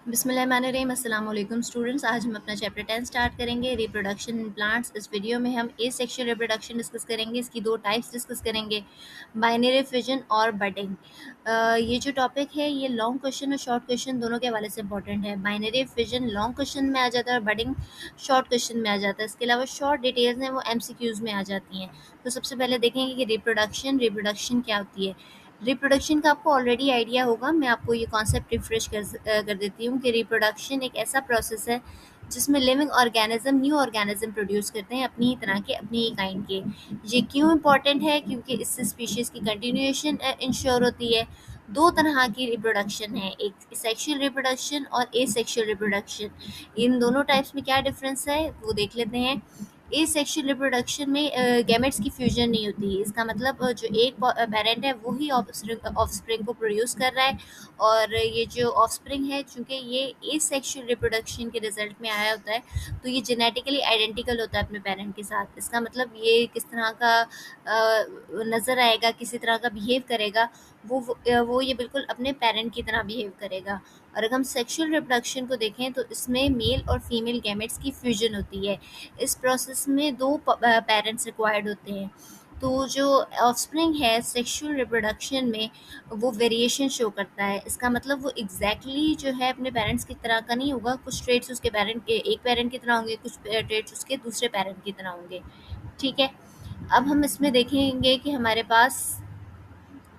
बिस्मिल्लाहिर्रहमानिर्रहीम। अस्सलाम वालेकुम स्टूडेंट्स। आज हम अपना चैप्टर 10 स्टार्ट करेंगे, रिप्रोडक्शन इन प्लांट्स। इस वीडियो में हम ए सेक्शुअल रिप्रोडक्शन डिस्कस करेंगे। इसकी दो टाइप्स डिस्कस करेंगे, बाइनरी फिजन और बडिंग। ये जो टॉपिक है ये लॉन्ग क्वेश्चन और शॉर्ट क्वेश्चन दोनों के हवाले से इंपॉर्टेंट है। बाइनरी फिजन लॉन्ग क्वेश्चन में आ जाता है और बडिंग शॉर्ट क्वेश्चन में आ जाता है। इसके अलावा शॉर्ट डिटेल्स हैं वो MCQs में आ जाती हैं। तो सबसे पहले देखेंगे कि रिप्रोडक्शन क्या होती है। रिप्रोडक्शन का आपको ऑलरेडी आइडिया होगा, मैं आपको ये कॉन्सेप्ट रिफ्रेश कर देती हूँ कि रिप्रोडक्शन एक ऐसा प्रोसेस है जिसमें living organism new organism produce करते हैं अपनी ही तरह के, अपनी ही काइंड के। ये क्यों इम्पॉर्टेंट है? क्योंकि इससे स्पीशीज़ की कंटिन्यूएशन इंश्योर होती है। दो तरह की रिप्रोडक्शन है, एक सेक्शुअल रिप्रोडक्शन और एसेक्सुअल रिप्रोडक्शन। इन दोनों टाइप्स में क्या डिफरेंस है वो देख लेते हैं। एसेक्सुअल रिप्रोडक्शन में गैमेट्स की फ्यूजन नहीं होती। इसका मतलब जो एक पेरेंट है वो ही ऑफस्प्रिंग को प्रोड्यूस कर रहा है, और ये जो ऑफस्प्रिंग है चूंकि ये एसेक्सुअल रिप्रोडक्शन के रिजल्ट में आया होता है तो ये जेनेटिकली आइडेंटिकल होता है अपने पेरेंट के साथ। इसका मतलब ये किस तरह का नज़र आएगा, किसी तरह का बिहेव करेगा, वो ये बिल्कुल अपने पेरेंट की तरह बिहेव करेगा। और अगर हम सेक्सुअल रिप्रोडक्शन को देखें तो इसमें मेल और फीमेल गैमेट्स की फ्यूजन होती है। इस प्रोसेस में दो पेरेंट्स रिक्वायर्ड होते हैं। तो जो ऑफस्प्रिंग है सेक्सुअल रिप्रोडक्शन में वो वेरिएशन शो करता है। इसका मतलब वो एग्जैक्टली जो है अपने पेरेंट्स की तरह का नहीं होगा। कुछ ट्रेड्स उसके पेरेंट के एक पेरेंट की तरह होंगे, कुछ ट्रेड्स उसके दूसरे पेरेंट की तरह होंगे। ठीक है, अब हम इसमें देखेंगे कि हमारे पास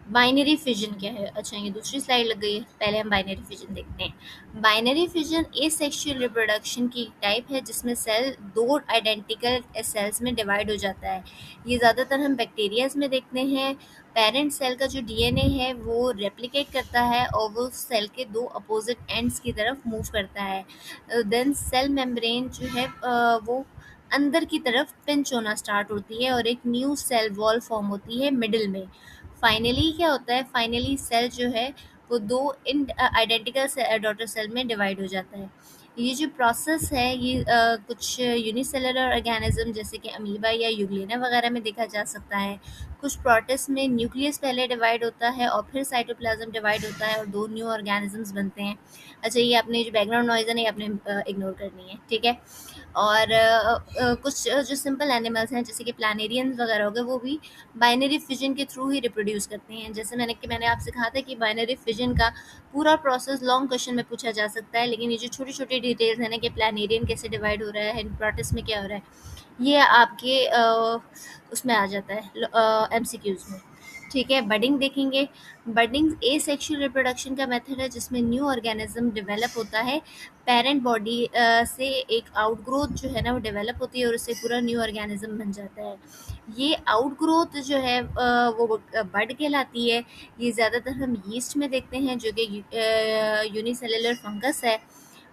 बाइनरी फिजन क्या है। अच्छा, ये दूसरी स्लाइड लग गई है, पहले हम बाइनरी फिजन देखते हैं। बाइनरी फिजन एसेक्सुअल रिप्रोडक्शन की टाइप है जिसमें सेल दो आइडेंटिकल सेल्स में डिवाइड हो जाता है। ये ज़्यादातर हम बैक्टीरियाज में देखते हैं। पेरेंट सेल का जो DNA है वो रेप्लिकेट करता है और वो सेल के दो अपोजिट एंड्स की तरफ मूव करता है। देन सेल मेम्ब्रेन जो है वो अंदर की तरफ पिंच होना स्टार्ट होती है और एक न्यू सेल वॉल फॉर्म होती है मिडिल में। फाइनली क्या होता है, फाइनली सेल जो है वो दो इन आइडेंटिकल डॉटर सेल में डिवाइड हो जाता है। ये जो प्रोसेस है ये कुछ यूनिसेलुलर ऑर्गेनिज्म जैसे कि अमीबा या यूग्लिना वगैरह में देखा जा सकता है। कुछ प्रोटिस्ट में न्यूक्लियस पहले डिवाइड होता है और फिर साइटोप्लाज्म डिवाइड होता है और दो न्यू ऑर्गेनिजम्स बनते हैं। अच्छा, ये आपने जो बैकग्राउंड नॉइज़ है ना ये आपने इग्नोर करनी है, ठीक है। और कुछ जो सिंपल एनिमल्स हैं जैसे कि प्लानेरियंस वगैरह हो गए वो भी बाइनरी फिजन के थ्रू ही रिप्रोड्यूस करते हैं। जैसे मैंने आपसे कहा था कि बाइनरी फिजन का पूरा प्रोसेस लॉन्ग क्वेश्चन में पूछा जा सकता है, लेकिन ये जो छोटी छोटी डिटेल्स है ना कि प्लानेरियन कैसे डिवाइड हो रहा है, प्रोटिस्ट में क्या हो रहा है, ये आपके उसमें आ जाता है MCQs में। ठीक है, बडिंग देखेंगे। बडिंग एसेक्सुअल रिप्रोडक्शन का मेथड है जिसमें न्यू ऑर्गेनिज्म डेवलप होता है। पेरेंट बॉडी से एक आउटग्रोथ जो है ना वो डेवलप होती है और उससे पूरा न्यू ऑर्गेनिज्म बन जाता है। ये आउटग्रोथ जो है वो बड कहलाती है। ये ज़्यादातर हम यीस्ट में देखते हैं जो कि यूनिसेलुलर फंगस है।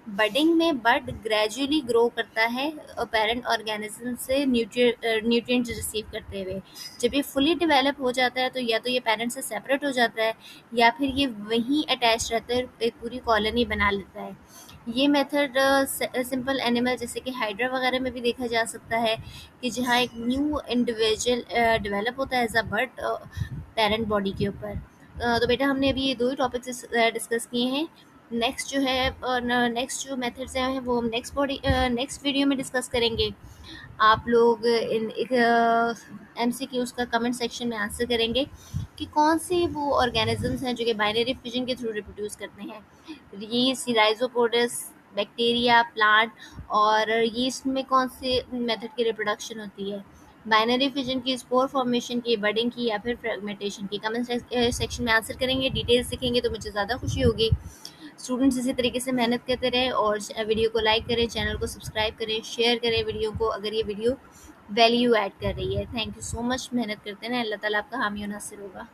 बडिंग में बड ग्रेजुअली ग्रो करता है पेरेंट ऑर्गेनिज्म से न्यूट्रिएंट्स रिसीव करते हुए। जब ये फुली डेवलप हो जाता है तो या तो ये पेरेंट से सेपरेट हो जाता है या फिर ये वहीं अटैच रहता है, एक पूरी कॉलोनी बना लेता है। ये मेथड सिंपल एनिमल जैसे कि हाइड्रा वगैरह में भी देखा जा सकता है कि जहाँ एक न्यू इंडिविजुअल डेवलप होता है as a bird parent body के ऊपर। तो बेटा हमने अभी ये दो ही टॉपिक्स डिस्कस किए हैं। नेक्स्ट जो है नेक्स्ट जो मेथड्स हैं वो हम नेक्स्ट वीडियो में डिस्कस करेंगे। आप लोग इन MCQs का कमेंट सेक्शन में आंसर करेंगे कि कौन से वो ऑर्गेनिजम्स हैं जो कि बाइनरी फिजन के थ्रू रिप्रोड्यूस करते हैं। यीस्ट, राइजोपोडस, बैक्टीरिया, प्लांट, और यीस्ट में कौन से मेथड की रिप्रोडक्शन होती है, बाइनरी फिजन की, स्पोर फॉर्मेशन की, बडिंग की या फिर फ्रेगमेंटेशन की। कमेंट सेक्शन में आंसर करेंगे, डिटेल्स सीखेंगे तो मुझे ज़्यादा खुशी होगी। स्टूडेंट्स इसी तरीके से मेहनत करते रहें और वीडियो को लाइक करें, चैनल को सब्सक्राइब करें, शेयर करें वीडियो को अगर ये वीडियो वैल्यू ऐड कर रही है। Thank you so much. मेहनत करते रहें, अल्लाह ताला आपका हामी और नासिर होगा।